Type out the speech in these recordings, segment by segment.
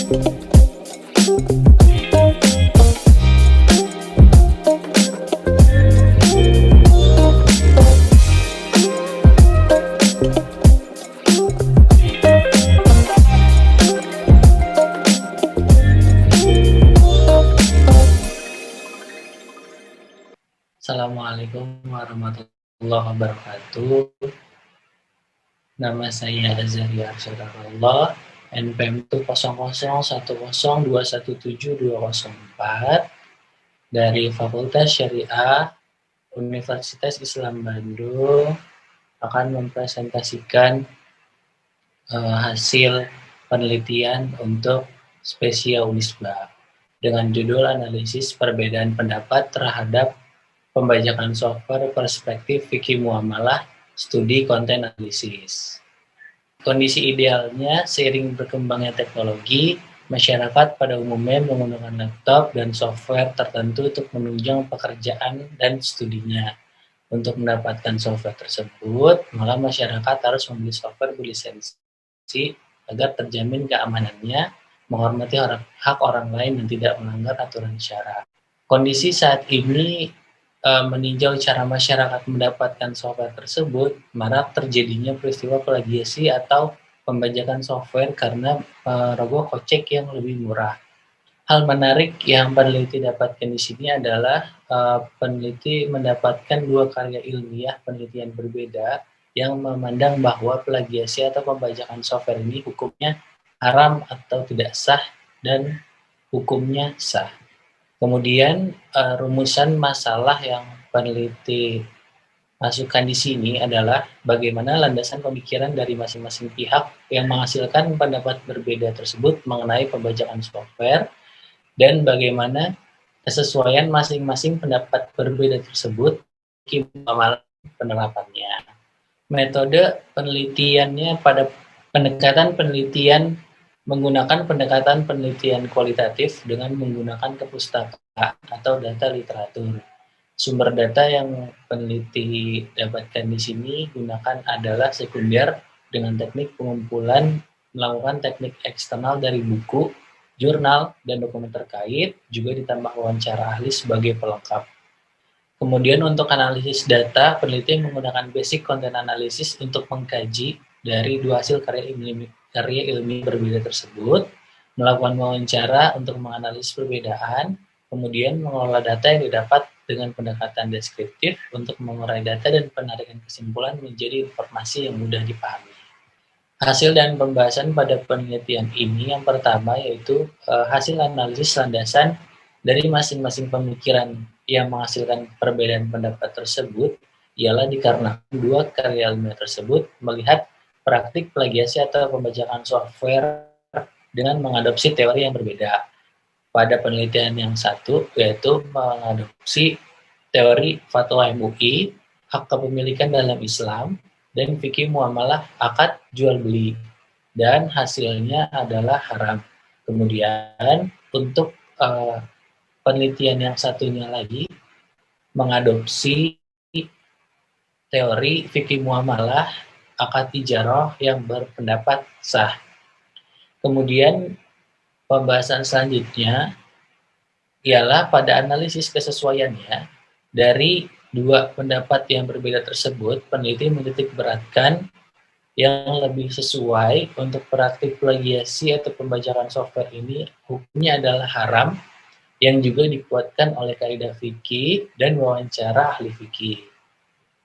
Assalamualaikum warahmatullahi wabarakatuh. Nama saya Azari Arsyadullah, NPM itu 0010121724 dari Fakultas Syariah Universitas Islam Bandung, akan mempresentasikan hasil penelitian untuk spesial Unisba dengan judul analisis perbedaan pendapat terhadap pembajakan software perspektif fikih muamalah studi konten analisis. Kondisi idealnya seiring berkembangnya teknologi, masyarakat pada umumnya menggunakan laptop dan software tertentu untuk menunjang pekerjaan dan studinya. Untuk mendapatkan software tersebut, maka masyarakat harus membeli software berlisensi agar terjamin keamanannya, menghormati hak orang lain dan tidak melanggar aturan syara. Kondisi saat ini meninjau cara masyarakat mendapatkan software tersebut, marak terjadinya peristiwa plagiasi atau pembajakan software karena rogoh kocek yang lebih murah. Hal menarik yang peneliti dapatkan di sini adalah peneliti mendapatkan dua karya ilmiah penelitian berbeda yang memandang bahwa plagiasi atau pembajakan software ini hukumnya haram atau tidak sah dan hukumnya sah. Kemudian rumusan masalah yang peneliti masukkan di sini adalah bagaimana landasan pemikiran dari masing-masing pihak yang menghasilkan pendapat berbeda tersebut mengenai pembajakan software dan bagaimana kesesuaian masing-masing pendapat berbeda tersebut penerapannya. Metode penelitiannya pada pendekatan penelitian menggunakan pendekatan penelitian kualitatif dengan menggunakan kepustakaan atau data literatur. Sumber data yang peneliti dapatkan di sini gunakan adalah sekunder dengan teknik pengumpulan melakukan teknik eksternal dari buku, jurnal, dan dokumen terkait, juga ditambah wawancara ahli sebagai pelengkap. Kemudian untuk analisis data, peneliti menggunakan basic content analysis untuk mengkaji dari dua hasil karya ilmiah berbeda tersebut, melakukan wawancara untuk menganalisis perbedaan, kemudian mengelola data yang didapat dengan pendekatan deskriptif untuk mengurai data dan penarikan kesimpulan menjadi informasi yang mudah dipahami. Hasil dan pembahasan pada penelitian ini yang pertama yaitu hasil analisis landasan dari masing-masing pemikiran yang menghasilkan perbedaan pendapat tersebut ialah dikarenakan dua karya ilmiah tersebut melihat praktik plagiasi atau pembajakan software dengan mengadopsi teori yang berbeda. Pada penelitian yang satu yaitu mengadopsi teori fatwa MUI, hak kepemilikan dalam Islam, dan fikih muamalah akad jual beli, dan hasilnya adalah haram. Kemudian untuk penelitian yang satunya lagi mengadopsi teori fikih muamalah akad tijarah yang berpendapat sah. Kemudian pembahasan selanjutnya ialah pada analisis kesesuaiannya dari dua pendapat yang berbeda tersebut, peneliti menitik beratkan yang lebih sesuai untuk praktik plagiasi atau pembajakan software ini hukumnya adalah haram yang juga dikuatkan oleh kaidah fikih dan wawancara ahli fikih.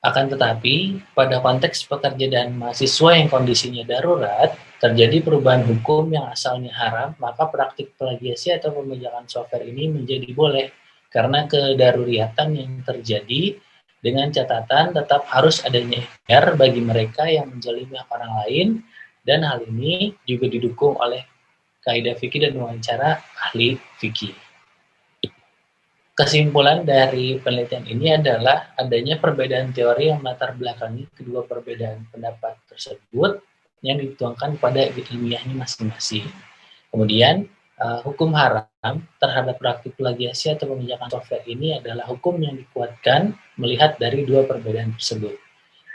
Akan tetapi, pada konteks pekerja dan mahasiswa yang kondisinya darurat, terjadi perubahan hukum yang asalnya haram, maka praktik plagiasi atau pembajakan software ini menjadi boleh karena kedaruratan yang terjadi dengan catatan tetap harus adanya ikhtiar bagi mereka yang menzalimi hak orang lain, dan hal ini juga didukung oleh kaidah fikih dan wawancara ahli fikih. Kesimpulan dari penelitian ini adalah adanya perbedaan teori yang melatar belakangi kedua perbedaan pendapat tersebut yang dituangkan pada ilmiahnya masing-masing. Kemudian, hukum haram terhadap praktik plagiasi atau pembajakan software ini adalah hukum yang dikuatkan melihat dari dua perbedaan tersebut.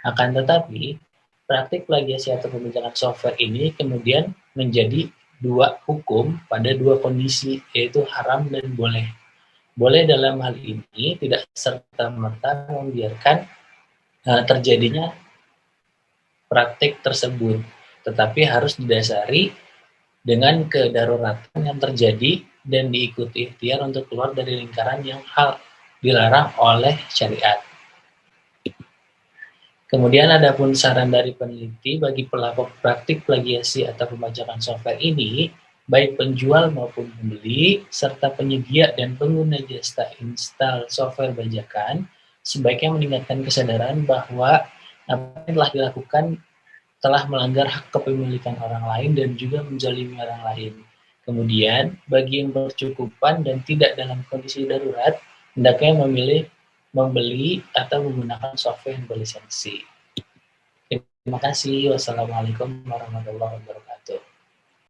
Akan tetapi, praktik plagiasi atau pembajakan software ini kemudian menjadi dua hukum pada dua kondisi, yaitu haram dan boleh. Boleh dalam hal ini tidak serta-merta membiarkan terjadinya praktik tersebut, tetapi harus didasari dengan kedaruratan yang terjadi dan diikuti ikhtiar untuk keluar dari lingkaran yang hal dilarang oleh syariat. Kemudian adapun saran dari peneliti bagi pelaku praktik plagiasi atau pembajakan software ini, baik penjual maupun pembeli, serta penyedia dan pengguna jasa install software bajakan, sebaiknya meningkatkan kesadaran bahwa apa yang telah dilakukan telah melanggar hak kepemilikan orang lain dan juga menzalimi orang lain. Kemudian, bagi yang bercukupan dan tidak dalam kondisi darurat, hendaknya memilih membeli atau menggunakan software yang berlisensi. Terima kasih. Wassalamualaikum warahmatullahi wabarakatuh.